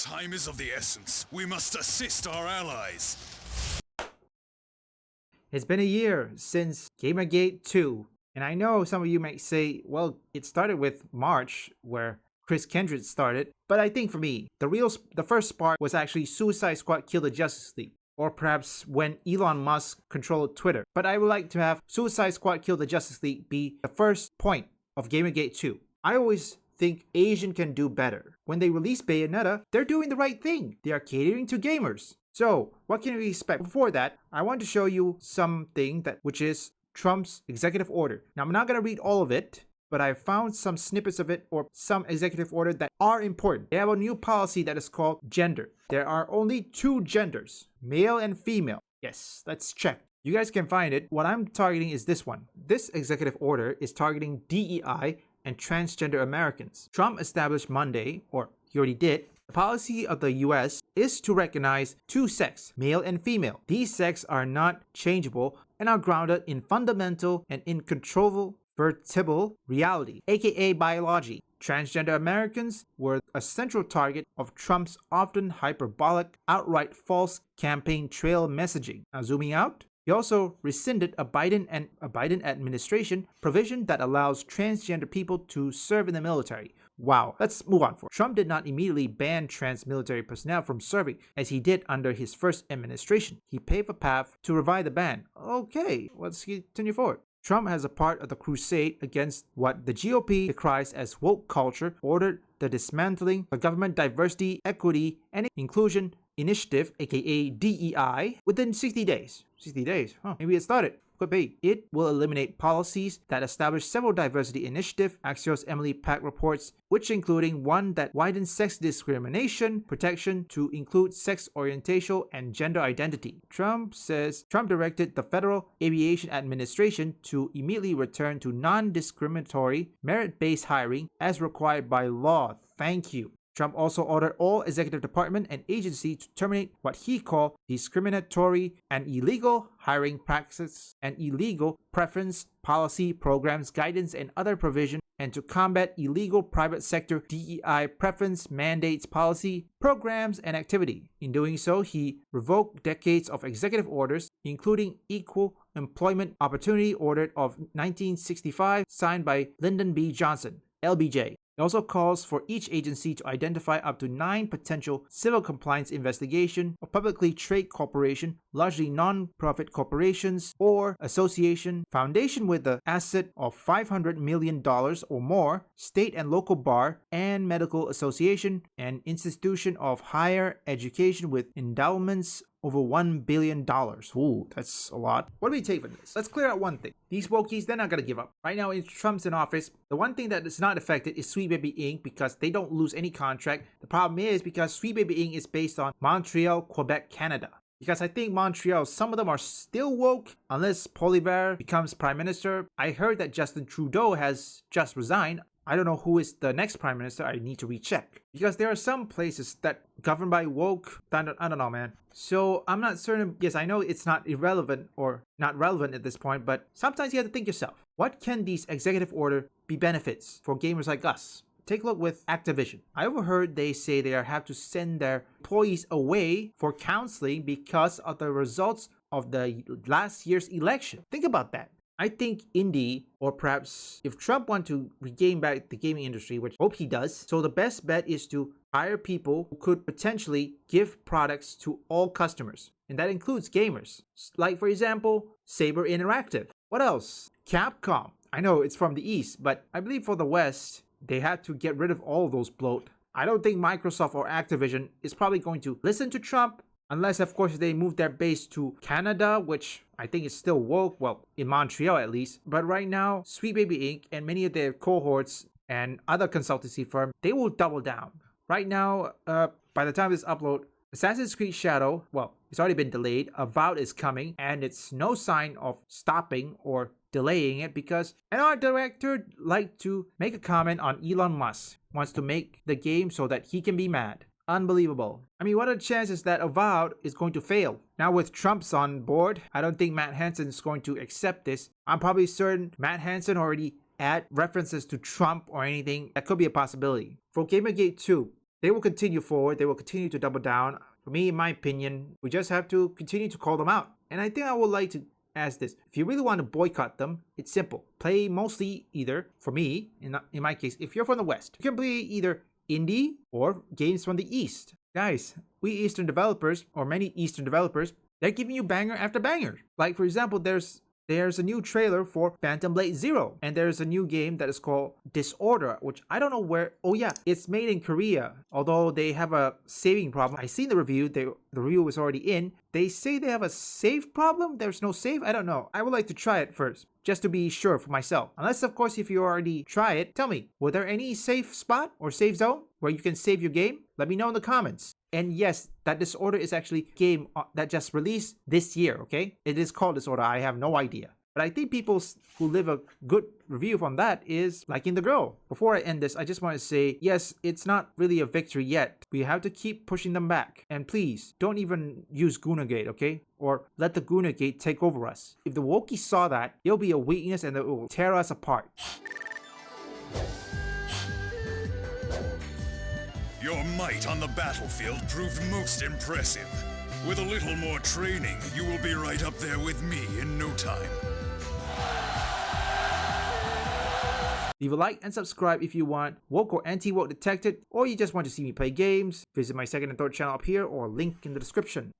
Time is of the essence. We must assist our allies. It's been a year since Gamergate 2, and I know some of you might say, well, it started with March, where Chris Kendrick started, but I think for me, the first spark was actually Suicide Squad Kill the Justice League, or perhaps when Elon Musk controlled Twitter. But I would like to have Suicide Squad Kill the Justice League be the first point of Gamergate 2. I always think Asian can do better. When they release Bayonetta, they're doing the right thing. They are catering to gamers. So, what can we expect? Before that, I want to show you something which is Trump's executive order. Now, I'm not going to read all of it, but I found some snippets of it or some executive order that are important. They have a new policy that is called gender. There are only two genders, male and female. Yes, let's check. You guys can find it. What I'm targeting is this one. This executive order is targeting DEI and transgender Americans. Trump established Monday, or he already did, the policy of the US is to recognize two sexes, male and female. These sexes are not changeable and are grounded in fundamental and incontrovertible reality, aka biology. Transgender Americans were a central target of Trump's often hyperbolic, outright false campaign trail messaging. Now zooming out, he also rescinded a Biden administration provision that allows transgender people to serve in the military. Wow, let's move on. Trump did not immediately ban trans military personnel from serving as he did under his first administration. He paved a path to revive the ban. Okay, let's continue forward. Trump, as a part of the crusade against what the GOP decries as woke culture, ordered the dismantling of government diversity, equity, and inclusion initiative, aka DEI, within 60 days. 60 days? Huh, maybe it started. Could be. It will eliminate policies that establish several diversity initiatives, Axios Emily Pack reports, which including one that widens sex discrimination protection to include sex orientation and gender identity. Trump directed the Federal Aviation Administration to immediately return to non-discriminatory, merit-based hiring as required by law. Thank you. Trump also ordered all executive department and agency to terminate what he called discriminatory and illegal hiring practices and illegal preference policy programs, guidance, and other provision, and to combat illegal private sector DEI preference mandates policy, programs, and activity. In doing so, he revoked decades of executive orders, including Equal Employment Opportunity Order of 1965, signed by Lyndon B. Johnson, LBJ. It also calls for each agency to identify up to 9 potential civil compliance investigations of publicly traded corporations, largely non-profit corporations or association, foundation with an asset of $500 million or more, state and local bar and medical association, and institution of higher education with endowments over $1 billion. Ooh, that's a lot. What do we take from this? Let's clear out one thing. These wokies, they're not gonna give up. Right now, Trump's in office. The one thing that is not affected is Sweet Baby Inc. because they don't lose any contract. The problem is because Sweet Baby Inc. is based on Montreal, Quebec, Canada. Because I think Montreal, some of them are still woke unless Poilievre becomes prime minister. I heard that Justin Trudeau has just resigned. I don't know who is the next prime minister. I need to recheck. Because there are some places that governed by woke. I don't know, man. So I'm not certain. Yes, I know it's not irrelevant or not relevant at this point, but sometimes you have to think yourself. What can these executive order be benefits for gamers like us? Take a look with Activision. I overheard they say they have to send their employees away for counseling because of the results of the last year's election. Think about that. I think indie, or perhaps if Trump wants to regain back the gaming industry, which I hope he does, so the best bet is to hire people who could potentially give products to all customers. And that includes gamers. Like, for example, Saber Interactive. What else? Capcom. I know it's from the East, but I believe for the West, they had to get rid of all of those bloat. I don't think Microsoft or Activision is probably going to listen to Trump, unless, of course, they move their base to Canada, which I think is still woke, well, in Montreal at least. But right now, Sweet Baby Inc. and many of their cohorts and other consultancy firms, they will double down. Right now, by the time this upload, Assassin's Creed Shadow, well, it's already been delayed. Avowed is coming, and it's no sign of stopping or delaying it because an art director like to make a comment on Elon Musk. Wants to make the game so that he can be mad. Unbelievable. I mean, what are the chances that Avowed is going to fail? Now with Trump's on board, I don't think Matt Hansen is going to accept this. I'm probably certain Matt Hansen already add references to Trump or anything. That could be a possibility. For Gamergate 2, they will continue forward. They will continue to double down. For me, in my opinion, we just have to continue to call them out. And I think I would like to ask this. If you really want to boycott them, it's simple. Play mostly either, for me, in my case, if you're from the West, you can play either indie or games from the East. Guys, we Eastern developers, or many Eastern developers, they're giving you banger after banger. Like, for example, there's a new trailer for Phantom Blade Zero, and there's a new game that is called Disorder, which I don't know where. Oh yeah, it's made in Korea, although they have a saving problem. I seen the review. The review was already in. They say they have a save problem. There's no save. I don't know. I would like to try it first, just to be sure for myself. Unless, of course, if you already try it, tell me, were there any safe spot or save zone where you can save your game? Let me know in the comments. And yes, that Disorder is actually a game that just released this year, okay? It is called Disorder. I have no idea. But I think people who leave a good review from that is liking the girl. Before I end this, I just want to say, yes, it's not really a victory yet. We have to keep pushing them back. And please, don't even use Gamergate, okay? Or let the Gamergate take over us. If the Wokies saw that, it'll be a weakness and it will tear us apart. Your might on the battlefield proved most impressive. With a little more training, you will be right up there with me in no time. Leave a like and subscribe if you want woke or anti-woke detected, or you just want to see me play games. Visit my second and third channel up here or link in the description.